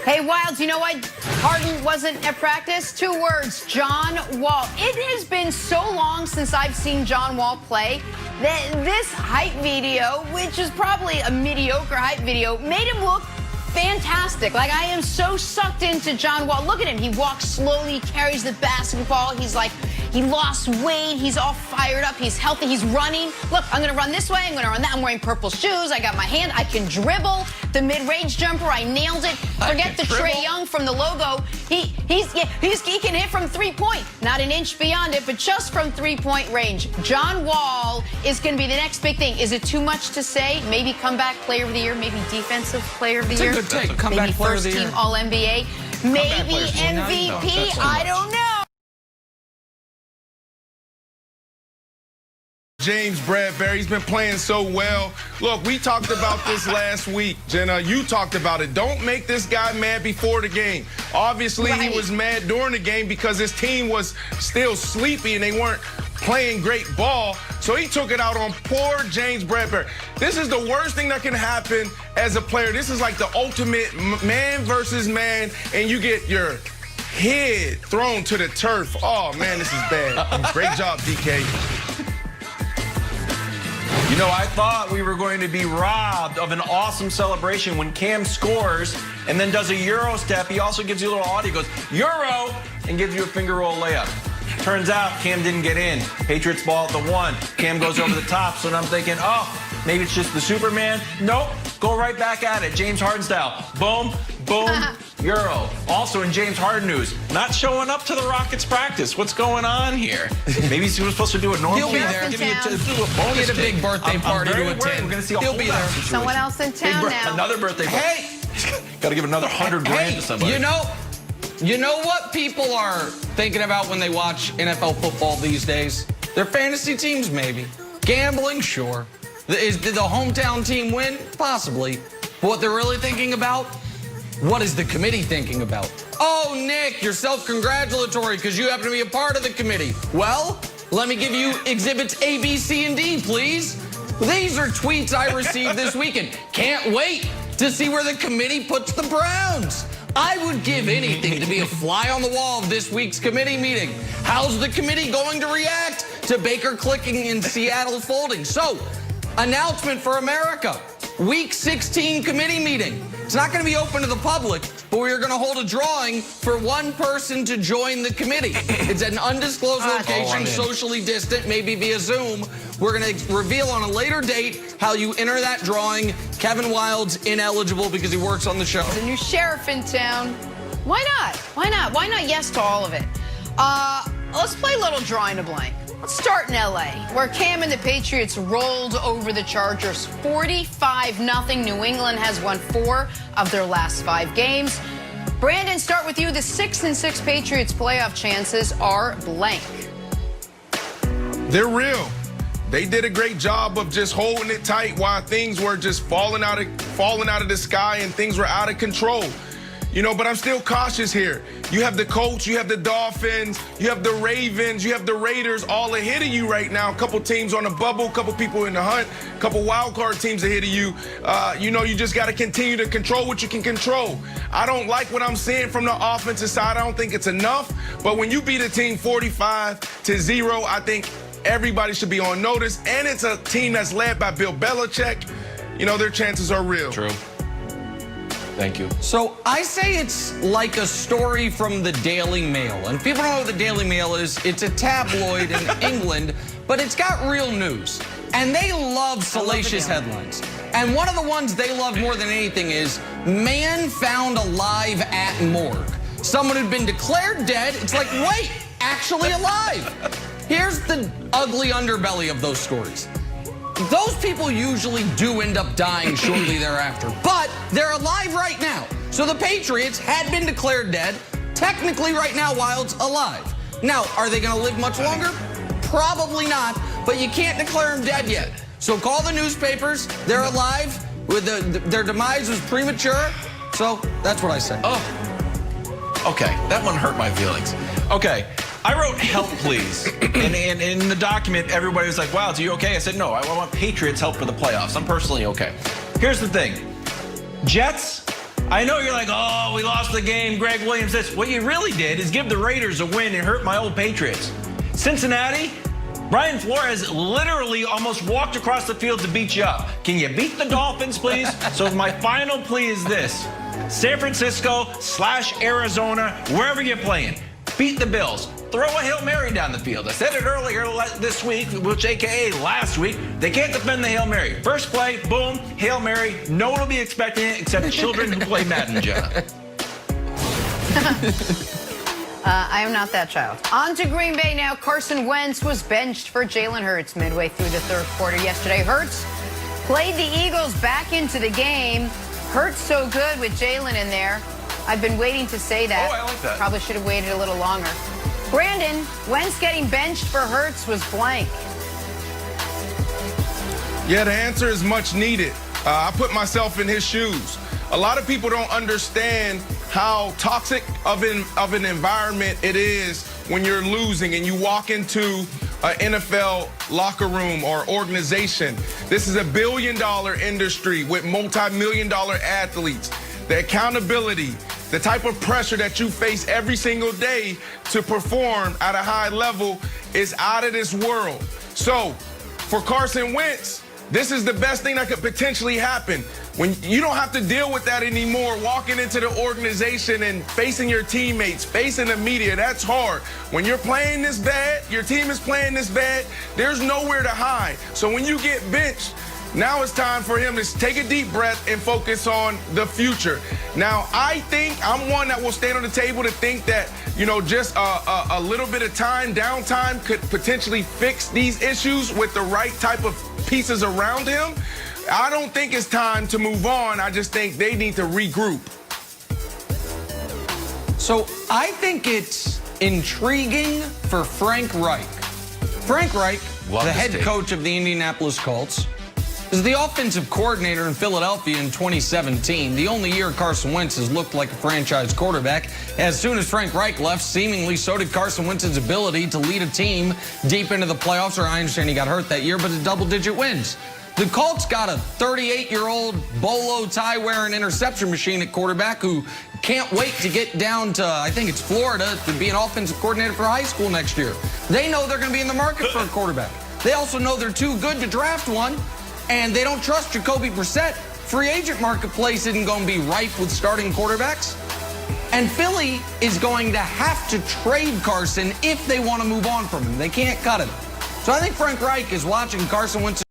Hey, Wilds, you know what? Harden wasn't at practice. 2 words, John Wall. It has been so long since I've seen John Wall play that this hype video, which is probably a mediocre hype video, made him look fantastic. Like, I am so sucked into John Wall. Look at him. He walks slowly, carries the basketball. He's like, he lost weight. He's all fired up. He's healthy. He's running. Look, I'm going to run this way. I'm going to run that. I'm wearing purple shoes. I got my hand. I can dribble. The mid-range jumper, I nailed it. Forget the Trae Young from the logo. He can hit from 3-point. Not an inch beyond it, but just from 3-point range. John Wall is going to be the next big thing. Is it too much to say? Maybe comeback player of the year, maybe defensive player of the year. It's a good take. Comeback player of the year. Maybe first team All-NBA. Maybe MVP. I don't know. James Bradbury, he's been playing so well. Look, we talked about this last week, Jenna. You talked about it. Don't make this guy mad before the game. Obviously, He was mad during the game because his team was still sleepy and they weren't playing great ball. So he took it out on poor James Bradbury. This is the worst thing that can happen as a player. This is like the ultimate man versus man, and you get your head thrown to the turf. Oh, man, this is bad. Great job, DK. You know, I thought we were going to be robbed of an awesome celebration when Cam scores and then does a Euro step. He also gives you a little audio, goes, Euro, and gives you a finger roll layup. Turns out Cam didn't get in. Patriots ball at the 1. Cam goes over the top, so now I'm thinking, oh, maybe it's just the Superman. Nope, go right back at it. James Harden style. Boom, boom, Euro. Also in James Harden news, not showing up to the Rockets practice. What's going on here? Maybe he was supposed to do a normal. He'll be there. Give me a bonus. Get a big birthday party to attend. We're going to see a He'll whole be there. Someone else in town now. Another birthday party. Hey, got to give another 100 grand to somebody. You know what people are thinking about when they watch NFL football these days? Their fantasy teams, maybe. Gambling, sure. Did the hometown team win? Possibly. But what they're really thinking about? What is the committee thinking about? Oh, Nick, you're self-congratulatory because you happen to be a part of the committee. Well, let me give you exhibits A, B, C, and D, please. These are tweets I received this weekend. Can't wait to see where the committee puts the Browns. I would give anything to be a fly on the wall of this week's committee meeting. How's the committee going to react to Baker clicking and Seattle folding? So, announcement for America. Week 16 committee meeting. It's not going to be open to the public, but we are going to hold a drawing for one person to join the committee. It's at an undisclosed location, socially distant, maybe via Zoom. We're going to reveal on a later date how you enter that drawing. Kevin Wilde's ineligible because he works on the show. The new sheriff in town. Why not? Why not? Why not yes to all of it? Let's play a little drawing a blank. Let's start in L.A., where Cam and the Patriots rolled over the Chargers 45-0. New England has won 4 of their last 5 games. Brandon, start with you. The 6-6 Patriots playoff chances are blank. They're real. They did a great job of just holding it tight while things were just falling out of the sky and things were out of control. You know, but I'm still cautious here. You have the Colts, you have the Dolphins, you have the Ravens, you have the Raiders all ahead of you right now. A couple teams on the bubble, a couple people in the hunt, a couple wild card teams ahead of you. You know, you just got to continue to control what you can control. I don't like what I'm seeing from the offensive side. I don't think it's enough. But when you beat a team 45-0, I think everybody should be on notice. And it's a team that's led by Bill Belichick. You know, their chances are real. True. Thank you. So I say it's like a story from the Daily Mail. And people don't know what the Daily Mail is. It's a tabloid in England, but it's got real news. And they love salacious headlines. And one of the ones they love more than anything is, man found alive at morgue. Someone had been declared dead. It's like, wait, actually alive. Here's the ugly underbelly of those stories. Those people usually do end up dying shortly thereafter, but they're alive right now. So the Patriots had been declared dead. Technically right now, Wild's alive. Now, are they going to live much longer? Probably not, but you can't declare them dead yet. So call the newspapers. They're alive. Their demise was premature. So that's what I say. Oh, okay. That one hurt my feelings. Okay. I wrote help, please. And in the document, everybody was like, wow, are you okay? I said, no, I want Patriots help for the playoffs. I'm personally okay. Here's the thing. Jets, I know you're like, oh, we lost the game, Greg Williams. This. What you really did is give the Raiders a win and hurt my old Patriots. Cincinnati, Brian Flores literally almost walked across the field to beat you up. Can you beat the Dolphins, please? So my final plea is this. San Francisco/Arizona, wherever you're playing, beat the Bills. Throw a Hail Mary down the field. I said it earlier this week, which AKA last week. They can't defend the Hail Mary. First play, boom, Hail Mary. No one will be expecting it except children who play Madden, Jenna. I am not that child. On to Green Bay now. Carson Wentz was benched for Jalen Hurts midway through the third quarter yesterday. Hurts played the Eagles back into the game. Hurts so good with Jalen in there. I've been waiting to say that. Oh, I like that. Probably should have waited a little longer. Brandon, Wentz getting benched for Hurts was blank. Yeah, the answer is much needed. I put myself in his shoes. A lot of people don't understand how toxic of an environment it is when you're losing and you walk into an NFL locker room or organization. This is a billion-dollar industry with multi-million-dollar athletes. The accountability, the type of pressure that you face every single day to perform at a high level is out of this world. So for Carson Wentz, this is the best thing that could potentially happen. When you don't have to deal with that anymore, walking into the organization and facing your teammates, facing the media, that's hard. When you're playing this bad, your team is playing this bad, there's nowhere to hide. So when you get benched, now it's time for him to take a deep breath and focus on the future. Now, I think I'm one that will stand on the table to think that, just a little bit of time, downtime could potentially fix these issues with the right type of pieces around him. I don't think it's time to move on. I just think they need to regroup. So I think it's intriguing for Frank Wright. Frank Wright, the head coach of the Indianapolis Colts, is the offensive coordinator in Philadelphia in 2017, the only year Carson Wentz has looked like a franchise quarterback. As soon as Frank Reich left, seemingly so did Carson Wentz's ability to lead a team deep into the playoffs, or I understand he got hurt that year, but to double-digit wins. The Colts got a 38-year-old bolo tie-wearing interception machine at quarterback who can't wait to get down to, I think it's Florida, to be an offensive coordinator for high school next year. They know they're going to be in the market for a quarterback. They also know they're too good to draft one. And they don't trust Jacoby Brissett. Free agent marketplace isn't going to be ripe with starting quarterbacks. And Philly is going to have to trade Carson if they want to move on from him. They can't cut him. So I think Frank Reich is watching Carson Wentz